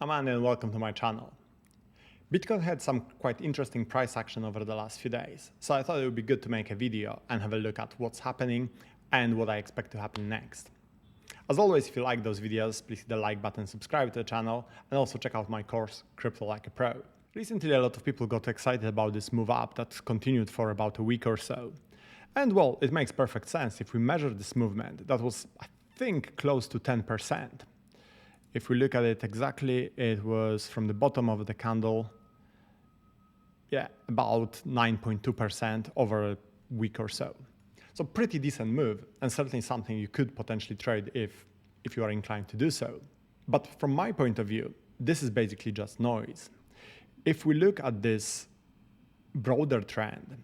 I'm Andy and welcome to my channel. Bitcoin had some quite interesting price action over the last few days, so I thought it would be good to make a video and have a look at what's happening and what I expect to happen next. As always, if you like those videos, please hit the like button, subscribe to the channel, and also check out my course, Crypto Like a Pro. Recently, a lot of people got excited about this move up that continued for about a week or so. And well, it makes perfect sense if we measure this movement. That was, I think, close to 10%. If we look at it exactly, it was from the bottom of the candle, about 9.2% over a week or so. So pretty decent move, and certainly something you could potentially trade if you are inclined to do so. But from my point of view, this is basically just noise. If we look at this broader trend,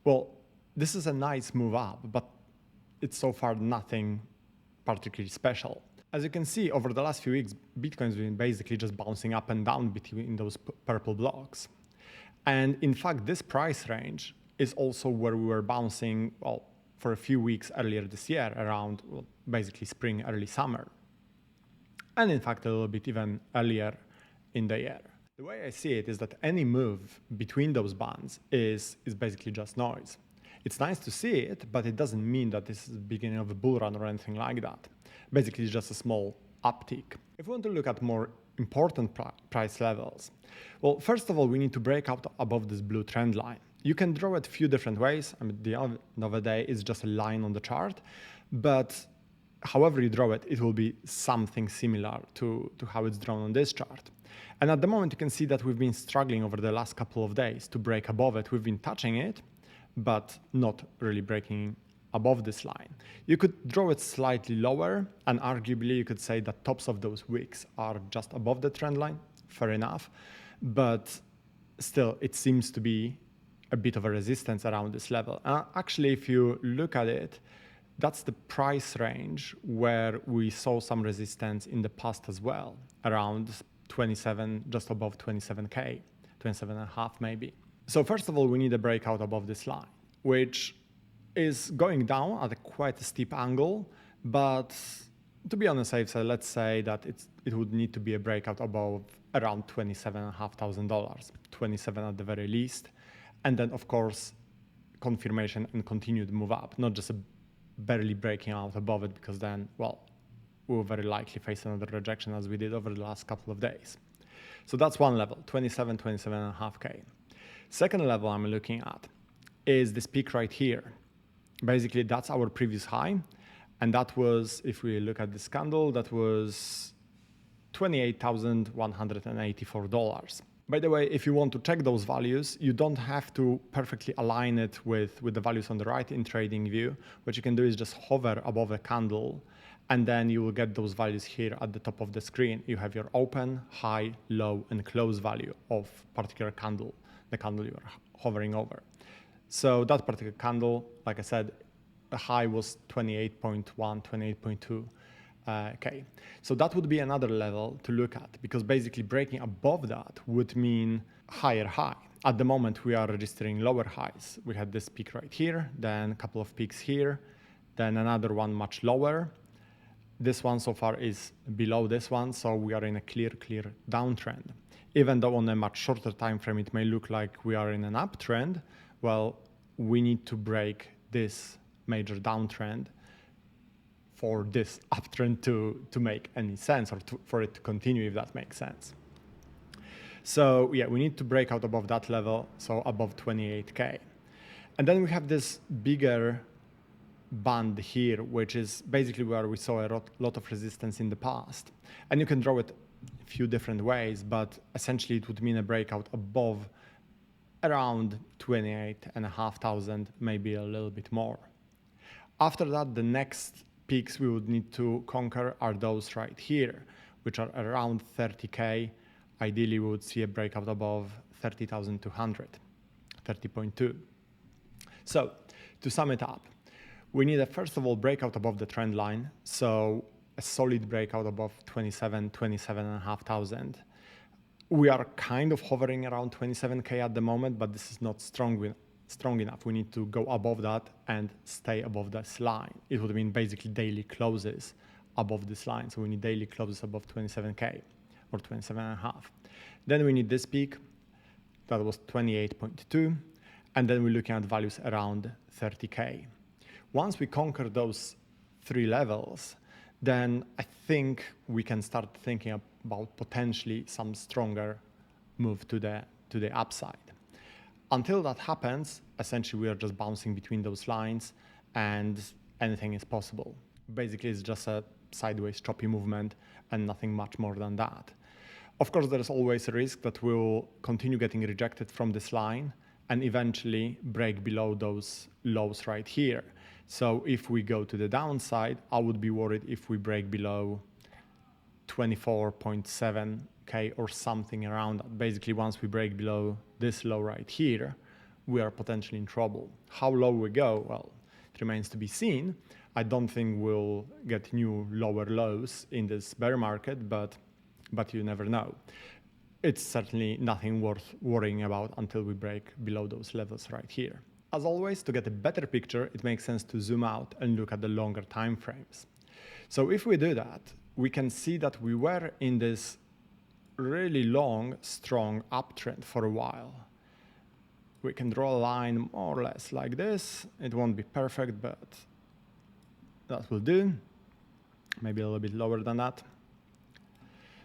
well, this is a nice move up, but it's so far nothing particularly special. As you can see, over the last few weeks, Bitcoin's been basically just bouncing up and down between those purple blocks. And in fact, this price range is also where we were bouncing, well, for a few weeks earlier this year, around basically spring, early summer. And in fact, a little bit even earlier in the year. The way I see it is that any move between those bands is basically just noise. It's nice to see it, but it doesn't mean that this is the beginning of a bull run or anything like that. Basically, it's just a small uptick. If we want to look at more important price levels, well, first of all, we need to break out above this blue trend line. You can draw it a few different ways. I mean, at the end of the day, it's just a line on the chart, but however you draw it, it will be something similar to how it's drawn on this chart. And at the moment, you can see that we've been struggling over the last couple of days to break above it. We've been touching it, but not really breaking above this line. You could draw it slightly lower, and arguably you could say that tops of those wicks are just above the trend line. Fair enough, but still it seems to be a bit of a resistance around this level. Actually, if you look at it, that's the price range where we saw some resistance in the past as well, around 27, just above 27K, 27.5 maybe. So first of all, we need a breakout above this line, which is going down at quite a steep angle, but to be on the safe side, let's say that it would need to be a breakout above around $27,500, 27 at the very least. And then, of course, confirmation and continued move up, not just barely breaking out above it, because then, well, we will very likely face another rejection as we did over the last couple of days. So that's one level, 27.5K. Second level I'm looking at is this peak right here. Basically, that's our previous high. And that was, if we look at this candle, that was $28,184. By the way, if you want to check those values, you don't have to perfectly align it with the values on the right in TradingView. What you can do is just hover above a candle, and then you will get those values here at the top of the screen. You have your open, high, low, and close value of particular candle, the candle you are hovering over. So that particular candle, like I said, the high was 28.1, 28.2. K. So that would be another level to look at, because basically breaking above that would mean higher high. At the moment, we are registering lower highs. We had this peak right here, then a couple of peaks here, then another one much lower. This one so far is below this one, so we are in a clear downtrend. Even though on a much shorter time frame, it may look like we are in an uptrend, well, we need to break this major downtrend for this uptrend to make any sense, or for it to continue, if that makes sense. So yeah, we need to break out above that level, so above 28K. And then we have this bigger band here, which is basically where we saw a lot of resistance in the past. And you can draw it a few different ways, but essentially it would mean a breakout above around 28,500, maybe a little bit more. After that, the next peaks we would need to conquer are those right here, which are around 30K. Ideally, we would see a breakout above 30,200, 30.2. So to sum it up, we need a, first of all, breakout above the trend line. So a solid breakout above 27,500. We are kind of hovering around 27K at the moment, but this is not strong enough. We need to go above that and stay above this line. It would mean basically daily closes above this line. So we need daily closes above 27K. or 27.5. Then we need this peak, that was 28.2, and then we're looking at values around 30K. Once we conquer those three levels, then I think we can start thinking about potentially some stronger move to the upside. Until that happens, essentially we are just bouncing between those lines and anything is possible. Basically, it's just a sideways choppy movement and nothing much more than that. Of course, there's always a risk that we'll continue getting rejected from this line and eventually break below those lows right here. So if we go to the downside, I would be worried if we break below 24.7K or something around that. Basically, once we break below this low right here, we are potentially in trouble. How low we go? Well, it remains to be seen. I don't think we'll get new lower lows in this bear market, but you never know. It's certainly nothing worth worrying about until we break below those levels right here. As always, to get a better picture, it makes sense to zoom out and look at the longer time frames. So if we do that, we can see that we were in this really long, strong uptrend for a while. We can draw a line more or less like this. It won't be perfect, but that will do. Maybe a little bit lower than that.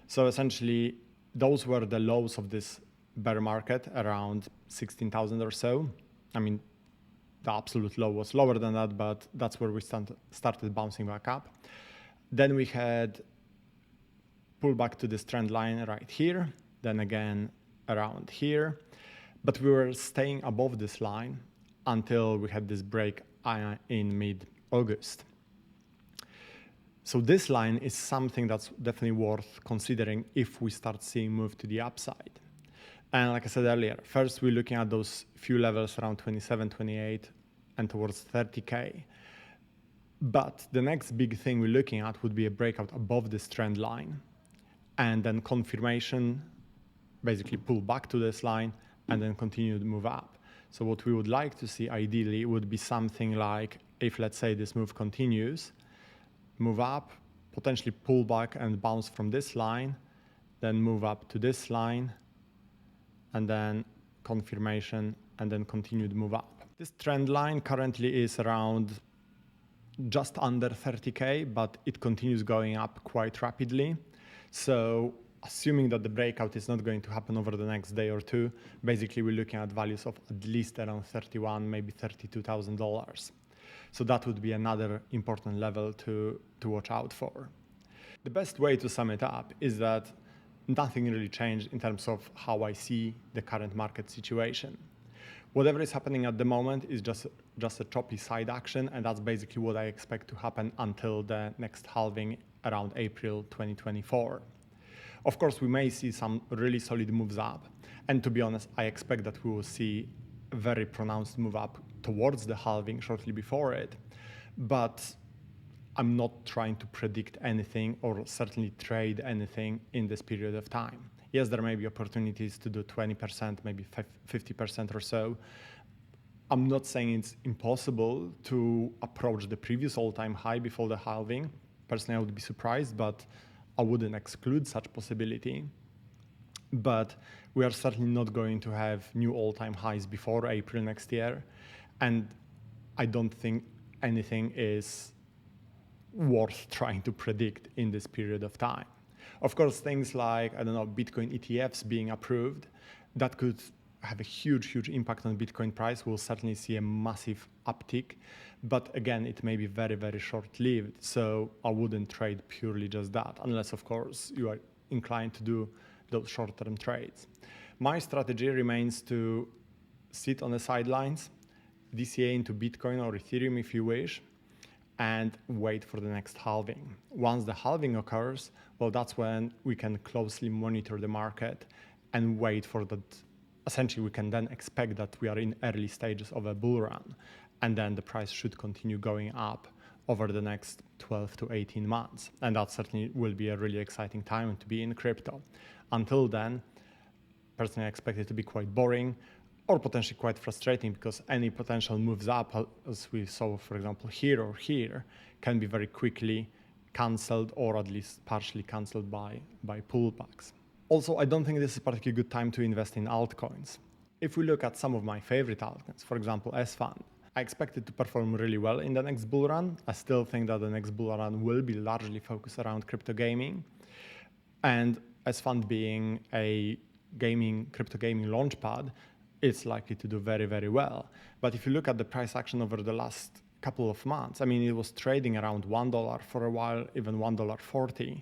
So essentially, those were the lows of this bear market, around 16,000 or so. I mean, the absolute low was lower than that, but that's where we started bouncing back up. Then we had pullback to this trend line right here, then again around here. But we were staying above this line until we had this break in mid-August. So this line is something that's definitely worth considering if we start seeing move to the upside. And like I said earlier, first we're looking at those few levels around 27, 28 and towards 30K. But the next big thing we're looking at would be a breakout above this trend line and then confirmation, basically pull back to this line and then continue to move up. So what we would like to see ideally would be something like, if let's say this move continues, move up, potentially pull back and bounce from this line, then move up to this line, and then confirmation, and then continue to move up. This trend line currently is around just under 30K, but it continues going up quite rapidly. So assuming that the breakout is not going to happen over the next day or two, basically we're looking at values of at least around $31,000, maybe $32,000. So that would be another important level to watch out for. The best way to sum it up is that nothing really changed in terms of how I see the current market situation. Whatever is happening at the moment is just a choppy side action, and that's basically what I expect to happen until the next halving around April 2024. Of course, we may see some really solid moves up, and to be honest, I expect that we will see a very pronounced move up towards the halving shortly before it, but I'm not trying to predict anything or certainly trade anything in this period of time. Yes, there may be opportunities to do 20%, maybe 50% or so. I'm not saying it's impossible to approach the previous all-time high before the halving. Personally, I would be surprised, but I wouldn't exclude such possibility. But we are certainly not going to have new all-time highs before April next year. And I don't think anything is worth trying to predict in this period of time. Of course, things like, I don't know, Bitcoin ETFs being approved, that could have a huge, huge impact on Bitcoin price. We'll certainly see a massive uptick. But again, it may be very, very short-lived. So I wouldn't trade purely just that, unless, of course, you are inclined to do those short-term trades. My strategy remains to sit on the sidelines, DCA into Bitcoin or Ethereum if you wish, and wait for the next halving. Once the halving occurs, well, that's when we can closely monitor the market and wait for that. Essentially, we can then expect that we are in early stages of a bull run, and then the price should continue going up over the next 12 to 18 months. And that certainly will be a really exciting time to be in crypto. Until then, personally, I expect it to be quite boring or potentially quite frustrating, because any potential moves up, as we saw, for example, here or here, can be very quickly cancelled or at least partially cancelled by pullbacks. Also, I don't think this is a particularly good time to invest in altcoins. If we look at some of my favorite altcoins, for example, S-Fund, I expect it to perform really well in the next bull run. I still think that the next bull run will be largely focused around crypto gaming. And S-Fund being a crypto gaming launchpad, it's likely to do very, very well. But if you look at the price action over the last couple of months, I mean, it was trading around $1 for a while, even $1.40.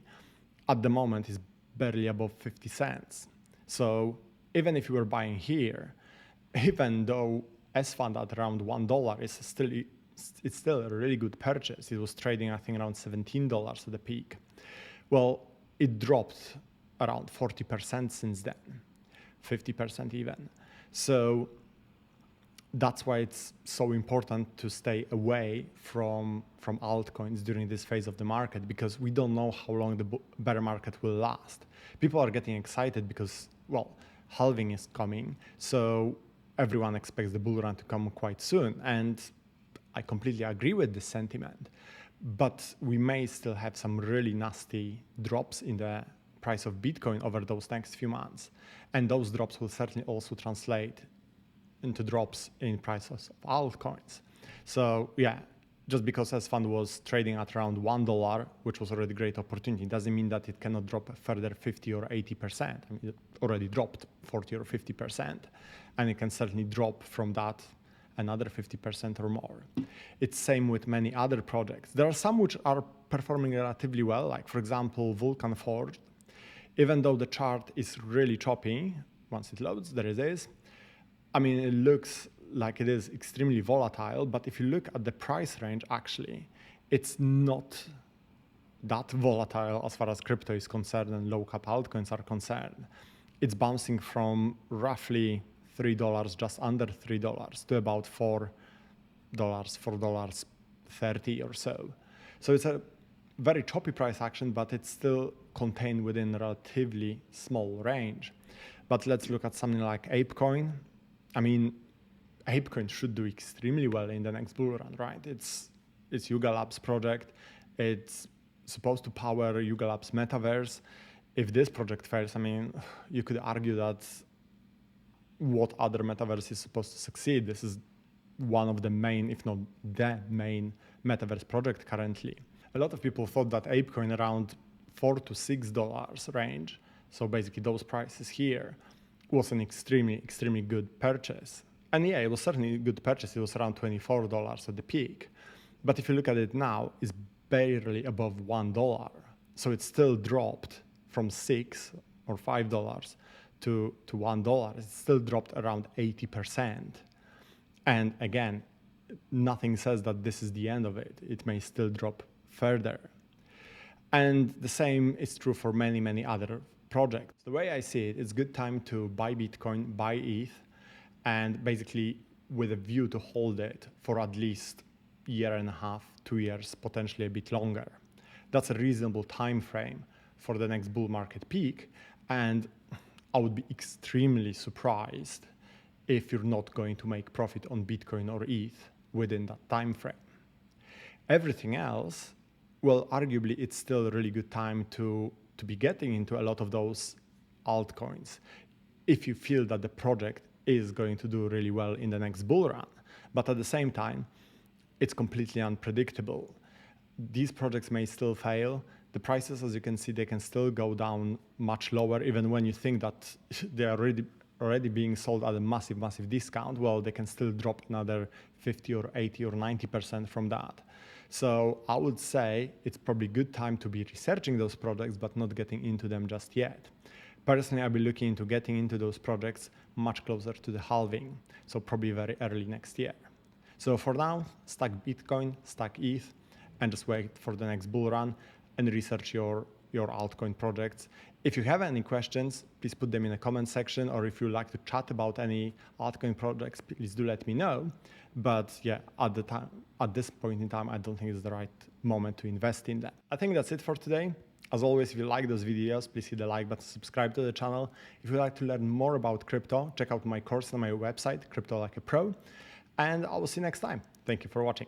At the moment, it's barely above 50 cents. So even if you were buying here, even though S-Fund at around $1 it's still a really good purchase. It was trading, I think, around $17 at the peak. Well, it dropped around 40% since then, 50% even. So that's why it's so important to stay away from altcoins during this phase of the market, because we don't know how long the bear market will last. People are getting excited because, well, halving is coming, so everyone expects the bull run to come quite soon, and I completely agree with this sentiment. But we may still have some really nasty drops in the price of Bitcoin over those next few months, and those drops will certainly also translate into drops in prices of altcoins. So yeah, just because S-Fund was trading at around $1, which was already a great opportunity, doesn't mean that it cannot drop further 50 or 80%. I mean, it already dropped 40 or 50%, and it can certainly drop from that another 50% or more. It's same with many other projects. There are some which are performing relatively well, like for example, Vulcan Forge. Even though the chart is really choppy, once it loads, there it is. I mean, it looks like it is extremely volatile, but if you look at the price range, actually, it's not that volatile as far as crypto is concerned and low cap altcoins are concerned. It's bouncing from roughly $3, just under $3, to about $4, $4.30 or so. So it's a very choppy price action, but it's still contained within a relatively small range. But let's look at something like ApeCoin. I mean, ApeCoin should do extremely well in the next bull run, right? It's Yuga Labs project. It's supposed to power Yuga Labs metaverse. If this project fails, I mean, you could argue that what other metaverse is supposed to succeed? This is one of the main, if not the main metaverse project currently. A lot of people thought that ApeCoin around $4 to $6 range, so basically those prices here, was an extremely, extremely good purchase. And yeah, it was certainly a good purchase. It was around $24 at the peak. But if you look at it now, it's barely above $1. So it still dropped from $6 or $5 to $1. It still dropped around 80%. And again, nothing says that this is the end of it. It may still drop further. And the same is true for many, many other projects. The way I see it, it's a good time to buy Bitcoin, buy ETH, and basically with a view to hold it for at least a year and a half, 2 years, potentially a bit longer. That's a reasonable time frame for the next bull market peak, and I would be extremely surprised if you're not going to make profit on Bitcoin or ETH within that time frame. Everything else, well, arguably it's still a really good time to be getting into a lot of those altcoins if you feel that the project is going to do really well in the next bull run. But at the same time, it's completely unpredictable. These projects may still fail. The prices, as you can see, they can still go down much lower, even when you think that they are already being sold at a massive, massive discount. Well, they can still drop another 50 or 80 or 90% from that. So I would say it's probably a good time to be researching those projects, but not getting into them just yet. Personally, I'll be looking into getting into those projects much closer to the halving, so probably very early next year. So for now, stack Bitcoin, stack ETH, and just wait for the next bull run and research your altcoin projects. If you have any questions, please put them in the comment section, or if you'd like to chat about any altcoin projects, please do let me know. But yeah, at this point in time, I don't think it's the right moment to invest in that. I think that's it for today. As always, if you like those videos, please hit the like button, subscribe to the channel. If you'd like to learn more about crypto, check out my course on my website, Crypto Like a Pro. And I will see you next time. Thank you for watching.